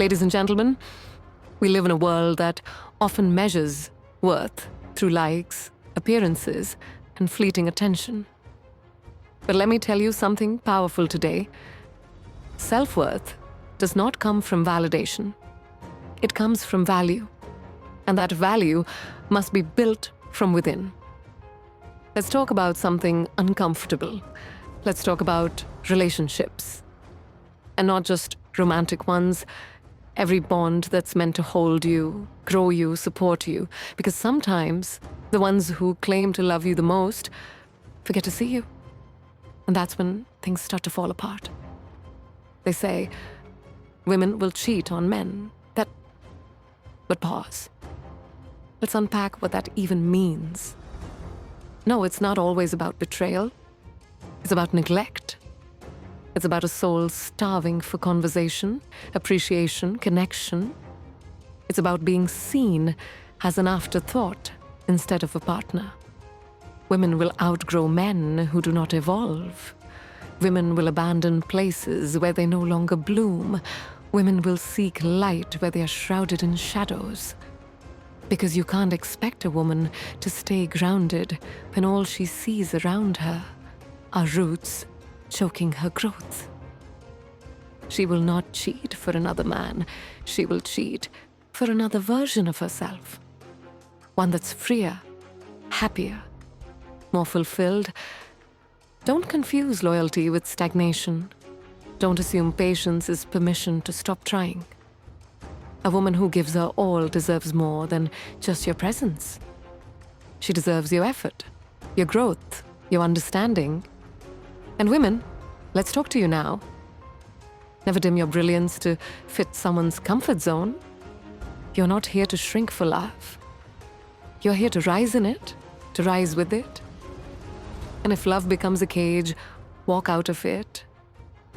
Ladies and gentlemen, we live in a world that often measures worth through likes, appearances, and fleeting attention. But let me tell you something powerful today. Self-worth does not come from validation. It comes from value. And that value must be built from within. Let's talk about something uncomfortable. Let's talk about relationships. And not just romantic ones. Every bond that's meant to hold you, grow you, support you. Because sometimes the ones who claim to love you the most forget to see you. And that's when things start to fall apart. They say women will cheat on men. But pause. Let's unpack what that even means. No, it's not always about betrayal. It's about neglect. It's about a soul starving for conversation, appreciation, connection. It's about being seen as an afterthought instead of a partner. Women will outgrow men who do not evolve. Women will abandon places where they no longer bloom. Women will seek light where they are shrouded in shadows. Because you can't expect a woman to stay grounded when all she sees around her are roots choking her growth. She will not cheat for another man. She will cheat for another version of herself. One that's freer, happier, more fulfilled. Don't confuse loyalty with stagnation. Don't assume patience is permission to stop trying. A woman who gives her all deserves more than just your presence. She deserves your effort, your growth, your understanding. And women, let's talk to you now. Never dim your brilliance to fit someone's comfort zone. You're not here to shrink for love. You're here to rise in it, to rise with it. And if love becomes a cage, walk out of it.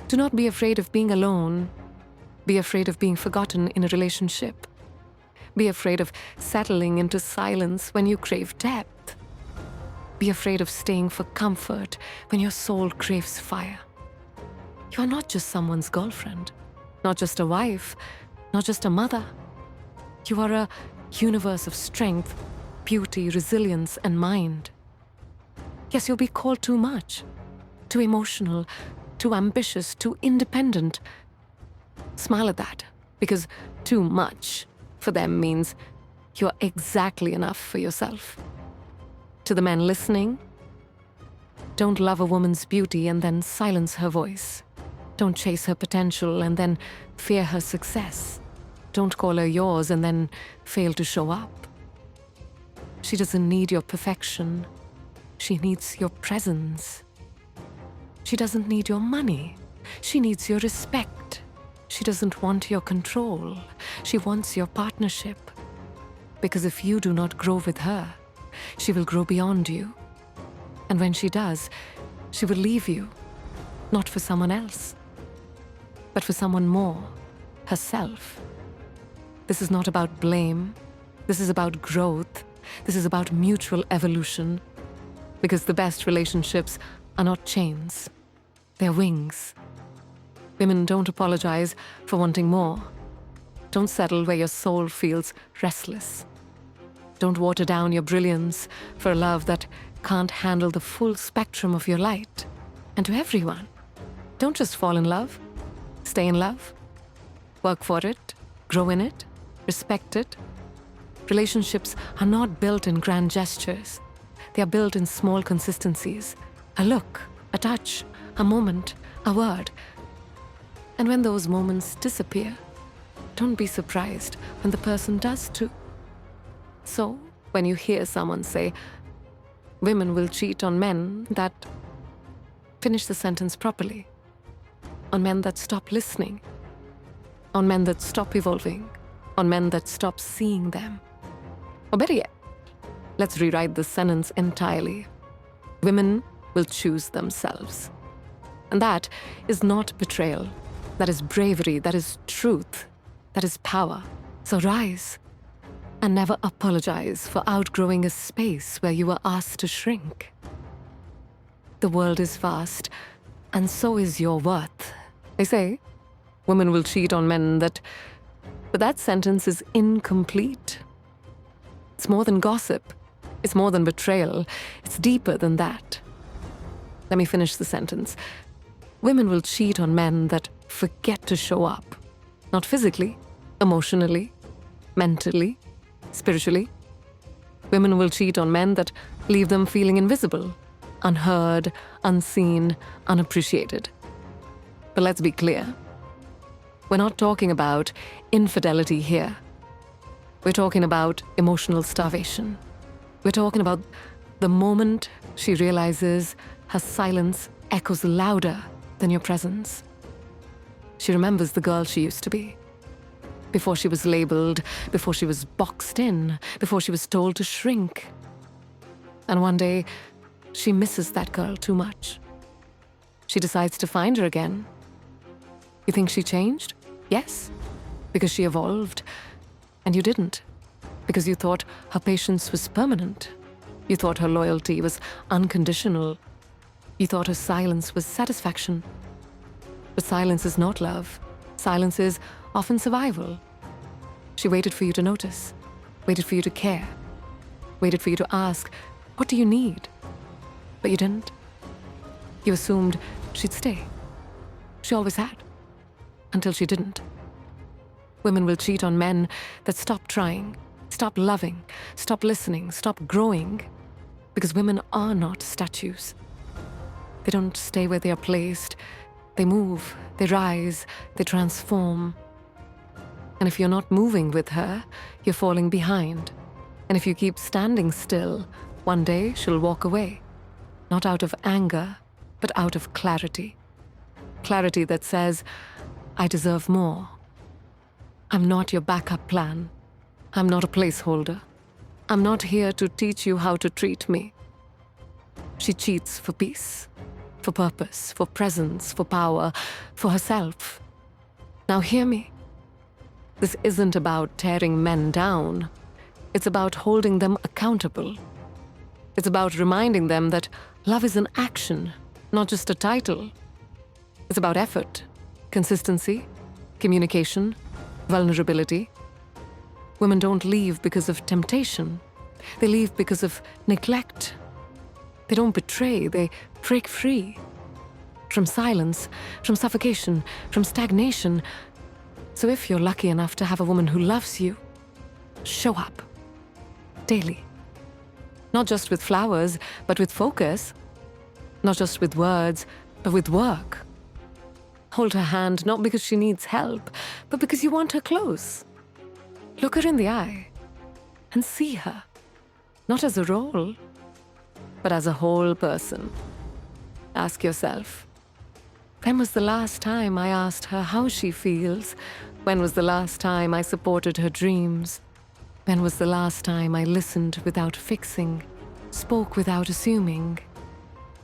Do not be afraid of being alone. Be afraid of being forgotten in a relationship. Be afraid of settling into silence when you crave depth. Be afraid of staying for comfort when your soul craves fire. You are not just someone's girlfriend, not just a wife, not just a mother. You are a universe of strength, beauty, resilience, and mind. Yes, you'll be called too much, too emotional, too ambitious, too independent. Smile at that, because too much for them means you're exactly enough for yourself. To the men listening, don't love a woman's beauty and then silence her voice. Don't chase her potential and then fear her success. Don't call her yours and then fail to show up. She doesn't need your perfection. She needs your presence. She doesn't need your money. She needs your respect. She doesn't want your control. She wants your partnership. Because if you do not grow with her, she will grow beyond you. And when she does, she will leave you, not for someone else, but for someone more, herself. This is not about blame. This is about growth. This is about mutual evolution. Because the best relationships are not chains. They're wings. Women, don't apologize for wanting more. Don't settle where your soul feels restless. Don't water down your brilliance for a love that can't handle the full spectrum of your light. And to everyone, don't just fall in love. Stay in love. Work for it. Grow in it. Respect it. Relationships are not built in grand gestures. They are built in small consistencies. A look, a touch, a moment, a word. And when those moments disappear, don't be surprised when the person does too. So, when you hear someone say, women will cheat on men that finish the sentence properly, on men that stop listening, on men that stop evolving, on men that stop seeing them. Or better yet, let's rewrite this sentence entirely. Women will choose themselves. And that is not betrayal. That is bravery. That is truth. That is power. So rise. And never apologize for outgrowing a space where you were asked to shrink. The world is vast, and so is your worth. They say women will cheat on men that But that sentence is incomplete. It's more than gossip. It's more than betrayal. It's deeper than that. Let me finish the sentence. Women will cheat on men that forget to show up. Not physically, emotionally, mentally, spiritually. Women will cheat on men that leave them feeling invisible, unheard, unseen, unappreciated. But let's be clear. We're not talking about infidelity here. We're talking about emotional starvation. We're talking about the moment she realizes her silence echoes louder than your presence. She remembers the girl she used to be. Before she was labeled, before she was boxed in, before she was told to shrink. And one day, she misses that girl too much. She decides to find her again. You think she changed? Yes, because she evolved. And you didn't, because you thought her patience was permanent. You thought her loyalty was unconditional. You thought her silence was satisfaction. But silence is not love. Silence is often survival. She waited for you to notice, waited for you to care, waited for you to ask, what do you need? But you didn't. You assumed she'd stay. She always had. Until she didn't. Women will cheat on men that stop trying, stop loving, stop listening, stop growing. Because women are not statues. They don't stay where they are placed. They move, they rise, they transform. And if you're not moving with her, you're falling behind. And if you keep standing still, one day she'll walk away. Not out of anger, but out of clarity. Clarity that says, I deserve more. I'm not your backup plan. I'm not a placeholder. I'm not here to teach you how to treat me. She cheats for peace, for purpose, for presence, for power, for herself. Now hear me. This isn't about tearing men down. It's about holding them accountable. It's about reminding them that love is an action, not just a title. It's about effort, consistency, communication, vulnerability. Women don't leave because of temptation. They leave because of neglect. They don't betray, they break free. From silence, from suffocation, from stagnation. So if you're lucky enough to have a woman who loves you, show up. Daily. Not just with flowers, but with focus. Not just with words, but with work. Hold her hand not because she needs help, but because you want her close. Look her in the eye and see her, not as a role, but as a whole person. Ask yourself, when was the last time I asked her how she feels? When was the last time I supported her dreams? When was the last time I listened without fixing, spoke without assuming,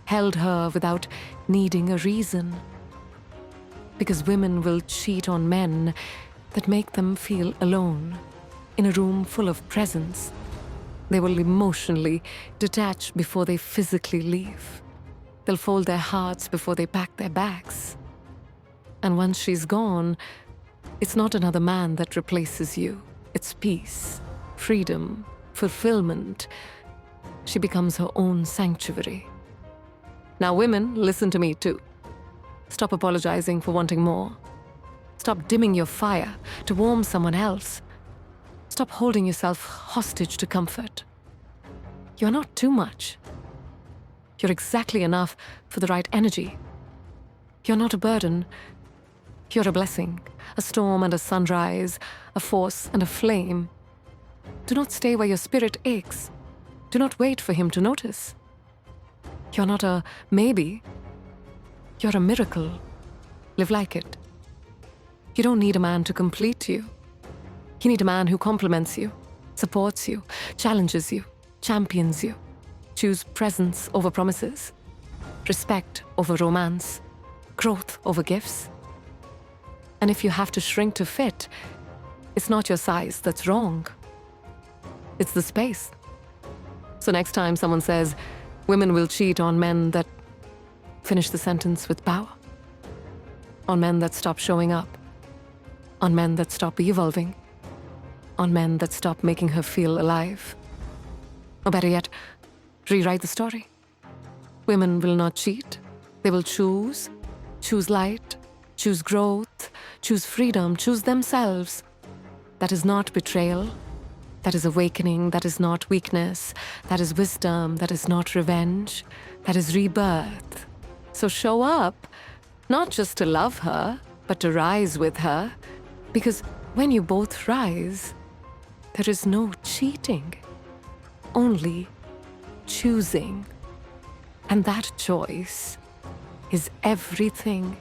held her without needing a reason? Because women will cheat on men that make them feel alone, in a room full of presence. They will emotionally detach before they physically leave. They'll fold their hearts before they pack their bags. And once she's gone, it's not another man that replaces you. It's peace, freedom, fulfillment. She becomes her own sanctuary. Now women, listen to me too. Stop apologizing for wanting more. Stop dimming your fire to warm someone else. Stop holding yourself hostage to comfort. You're not too much. You're exactly enough for the right energy. You're not a burden. You're a blessing, a storm and a sunrise, a force and a flame. Do not stay where your spirit aches. Do not wait for him to notice. You're not a maybe. You're a miracle. Live like it. You don't need a man to complete you. You need a man who compliments you, supports you, challenges you, champions you. Choose presence over promises, respect over romance, growth over gifts. And if you have to shrink to fit, it's not your size that's wrong. It's the space. So next time someone says, women will cheat on men that finish the sentence with power. On men that stop showing up. on men that stop evolving, on men that stop making her feel alive. Or better yet, rewrite the story. Women will not cheat. They will choose light, choose growth, choose freedom, choose themselves. That is not betrayal. That is awakening. That is not weakness. That is wisdom. That is not revenge. That is rebirth. So show up, not just to love her, but to rise with her. Because when you both rise, there is no cheating, only choosing. And that choice is everything